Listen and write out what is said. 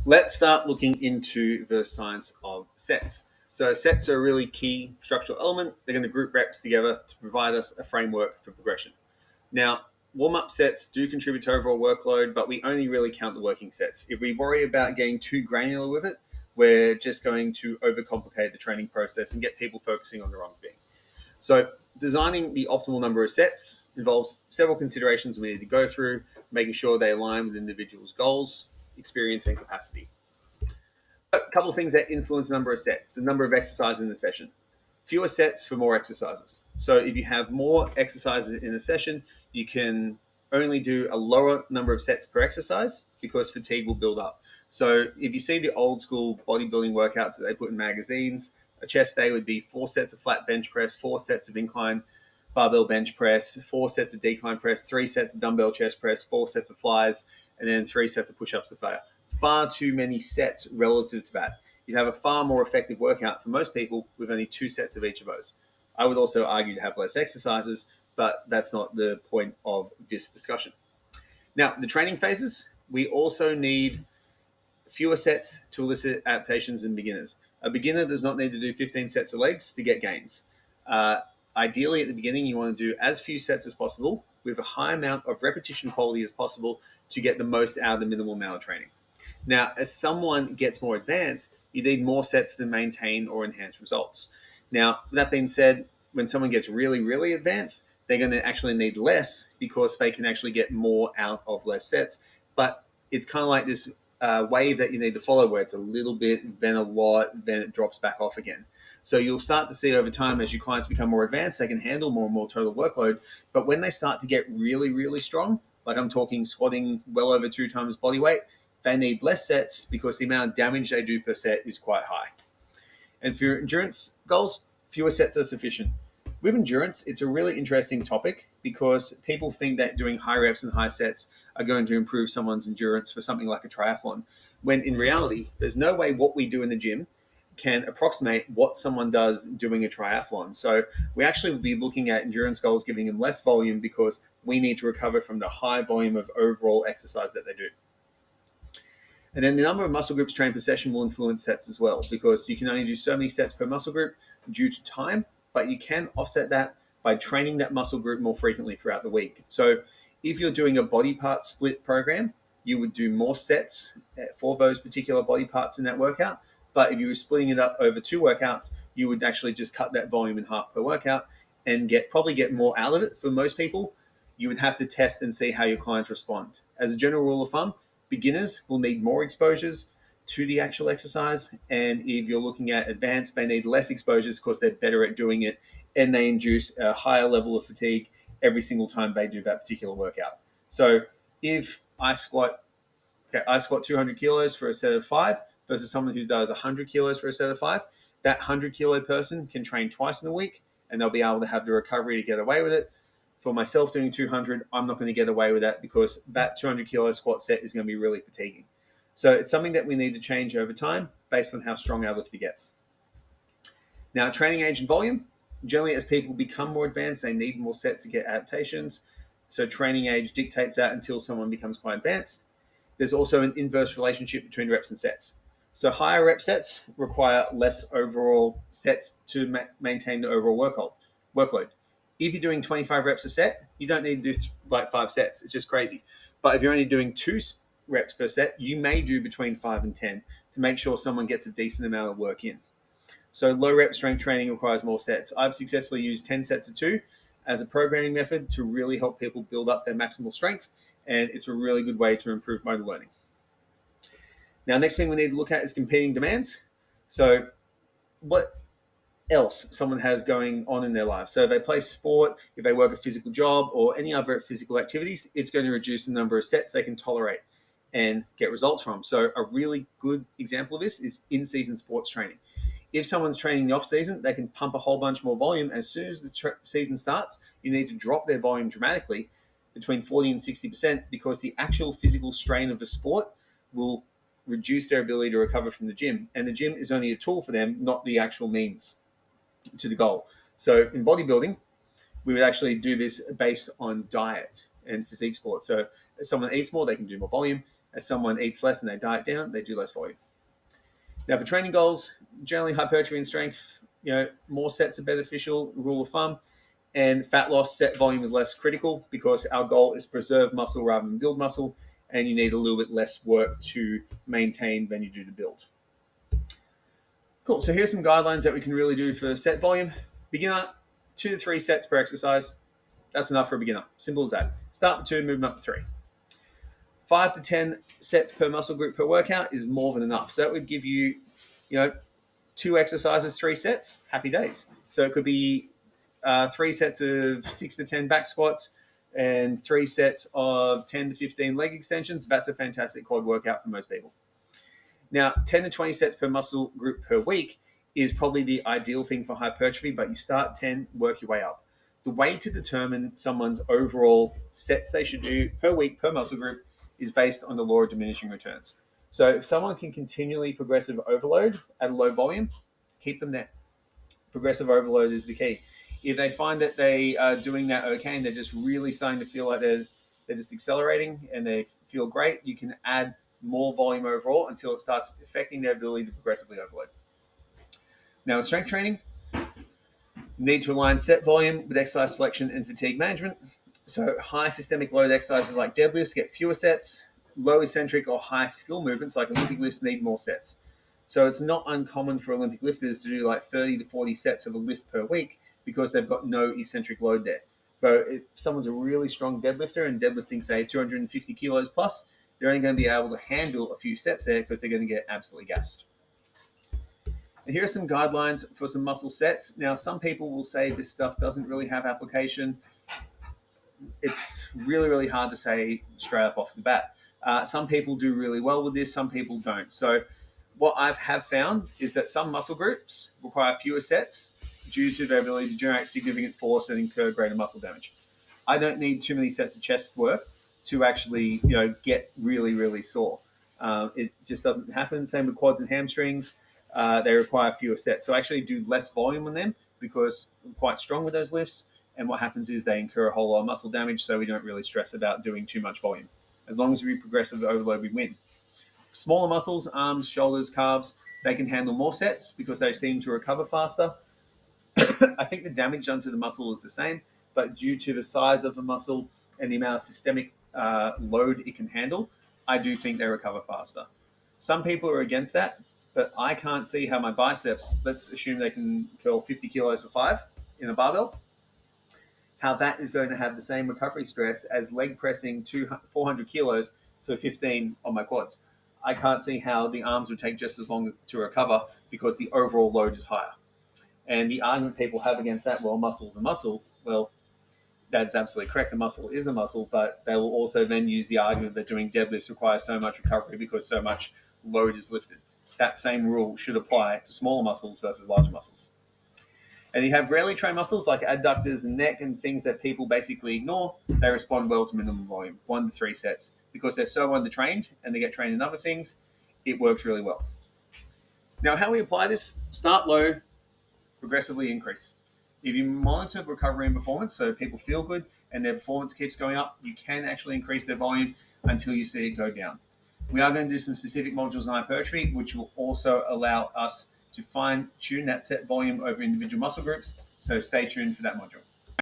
Let's start looking into the science of sets. So sets are a really key structural element. They're going to group reps together to provide us a framework for progression. Now, warm-up sets do contribute to overall workload, but we only really count the working sets. If we worry about getting too granular with it, we're just going to overcomplicate the training process and get people focusing on the wrong thing. So designing the optimal number of sets involves several considerations we need to go through, making sure they align with individuals' goals, experience, and capacity. A couple of things that influence the number of sets, the number of exercises in the session. Fewer sets for more exercises. So if you have more exercises in a session, you can only do a lower number of sets per exercise because fatigue will build up. So if you see the old school bodybuilding workouts that they put in magazines, a chest day would be 4 sets of flat bench press, 4 sets of incline barbell bench press, 4 sets of decline press, 3 sets of dumbbell chest press, 4 sets of flies, and then 3 sets of push-ups to failure. It's far too many sets relative to that. You'd have a far more effective workout for most people with only 2 sets of each of those. I would also argue to have less exercises, but that's not the point of this discussion. Now, the training phases, we also need fewer sets to elicit adaptations in beginners. A beginner does not need to do 15 sets of legs to get gains. Ideally, at the beginning, you want to do as few sets as possible with a high amount of repetition quality as possible to get the most out of the minimal amount of training. Now, as someone gets more advanced, you need more sets to maintain or enhance results. Now, that being said, when someone gets really, really advanced, they're going to actually need less because they can actually get more out of less sets. But it's kind of like this wave that you need to follow where it's a little bit, then a lot, then it drops back off again. So you'll start to see over time as your clients become more advanced, they can handle more and more total workload. But when they start to get really, really strong, like I'm talking squatting well over 2 times body weight, they need less sets because the amount of damage they do per set is quite high. And for your endurance goals, fewer sets are sufficient. With endurance, it's a really interesting topic because people think that doing high reps and high sets are going to improve someone's endurance for something like a triathlon, when in reality, there's no way what we do in the gym can approximate what someone does doing a triathlon. So we actually would be looking at endurance goals giving them less volume because we need to recover from the high volume of overall exercise that they do. And then the number of muscle groups trained per session will influence sets as well, because you can only do so many sets per muscle group due to time, but you can offset that by training that muscle group more frequently throughout the week. So if you're doing a body part split program, you would do more sets for those particular body parts in that workout. But if you were splitting it up over 2 workouts, you would actually just cut that volume in half per workout and probably get more out of it. For most people, you would have to test and see how your clients respond. As a general rule of thumb, beginners will need more exposures to the actual exercise. And if you're looking at advanced, they need less exposures because they're better at doing it and they induce a higher level of fatigue every single time they do that particular workout. So if I squat 200 kilos for a set of 5 versus someone who does 100 kilos for a set of 5, that 100 kilo person can train twice in a week and they'll be able to have the recovery to get away with it. For myself doing 200, I'm not going to get away with that because that 200 kilo squat set is going to be really fatiguing. So it's something that we need to change over time based on how strong our lifter gets. Now, training age and volume. Generally, as people become more advanced, they need more sets to get adaptations. So training age dictates that until someone becomes quite advanced. There's also an inverse relationship between reps and sets. So higher rep sets require less overall sets to maintain the overall workload. If you're doing 25 reps a set, you don't need to do like 5 sets. It's just crazy. But if you're only doing 2 reps per set, you may do between 5 and 10 to make sure someone gets a decent amount of work in. So low rep strength training requires more sets. I've successfully used 10 sets of 2 as a programming method to really help people build up their maximal strength. And it's a really good way to improve motor learning. Now, next thing we need to look at is competing demands. So what else someone has going on in their life. So if they play sport, if they work a physical job or any other physical activities, it's going to reduce the number of sets they can tolerate and get results from. So a really good example of this is in-season sports training. If someone's training in the off-season, they can pump a whole bunch more volume. As soon as the season starts, you need to drop their volume dramatically between 40 and 60% because the actual physical strain of the sport will reduce their ability to recover from the gym. And the gym is only a tool for them, not the actual means to the goal. So in bodybuilding, we would actually do this based on diet and physique sports. So as someone eats more, they can do more volume. As someone eats less and they diet down, they do less volume. Now, for training goals, generally hypertrophy and strength, more sets are beneficial, rule of thumb, and fat loss, set volume is less critical because our goal is preserve muscle rather than build muscle, and you need a little bit less work to maintain than you do to build. Cool. So here's some guidelines that we can really do for set volume. Beginner, 2 to 3 sets per exercise. That's enough for a beginner. Simple as that. Start with 2, moving up to 3. 5 to 10 sets per muscle group per workout is more than enough. So that would give you, 2 exercises, 3 sets. Happy days. So it could be 3 sets of 6 to 10 back squats and 3 sets of 10 to 15 leg extensions. That's a fantastic quad workout for most people. Now, 10 to 20 sets per muscle group per week is probably the ideal thing for hypertrophy, but you start 10, work your way up. The way to determine someone's overall sets they should do per week, per muscle group, is based on the law of diminishing returns. So if someone can continually progressive overload at a low volume, keep them there. Progressive overload is the key. If they find that they are doing that okay and they're just really starting to feel like they're just accelerating and they feel great, you can add more volume overall until it starts affecting their ability to progressively overload. Now, in strength training, need to align set volume with exercise selection and fatigue management. So high systemic load exercises like deadlifts get fewer sets. Low eccentric or high skill movements like Olympic lifts need more sets. So it's not uncommon for Olympic lifters to do like 30 to 40 sets of a lift per week because they've got no eccentric load there. But if someone's a really strong deadlifter and deadlifting, say, 250 kilos plus, they're only going to be able to handle a few sets there because they're going to get absolutely gassed. And here are some guidelines for some muscle sets. Now, some people will say this stuff doesn't really have application. It's really, really hard to say straight up off the bat. Some people do really well with this, some people don't. So what I have found is that some muscle groups require fewer sets due to their ability to generate significant force and incur greater muscle damage. I don't need too many sets of chest work to actually, get really, really sore. It just doesn't happen. Same with quads and hamstrings. They require fewer sets. So I actually do less volume on them because I'm quite strong with those lifts. And what happens is they incur a whole lot of muscle damage, so we don't really stress about doing too much volume. As long as we progressive overload, we win. Smaller muscles, arms, shoulders, calves, they can handle more sets because they seem to recover faster. I think the damage done to the muscle is the same, but due to the size of the muscle and the amount of systemic load it can handle, I do think they recover faster. Some people are against that, but I can't see how my biceps, let's assume they can curl 50 kilos for 5 in a barbell, how that is going to have the same recovery stress as leg pressing 400 kilos for 15 on my quads. I can't see how the arms would take just as long to recover because the overall load is higher. And the argument people have against that, well, muscle's a muscle. Well, that's absolutely correct. A muscle is a muscle, but they will also then use the argument that doing deadlifts requires so much recovery because so much load is lifted. That same rule should apply to smaller muscles versus larger muscles. And you have rarely trained muscles like adductors and neck and things that people basically ignore. They respond well to minimum volume, 1 to 3 sets. Because they're so undertrained and they get trained in other things, it works really well. Now, how we apply this, start low, progressively increase. If you monitor recovery and performance so people feel good and their performance keeps going up, you can actually increase their volume until you see it go down. We are going to do some specific modules on hypertrophy, which will also allow us to fine-tune that set volume over individual muscle groups. So stay tuned for that module.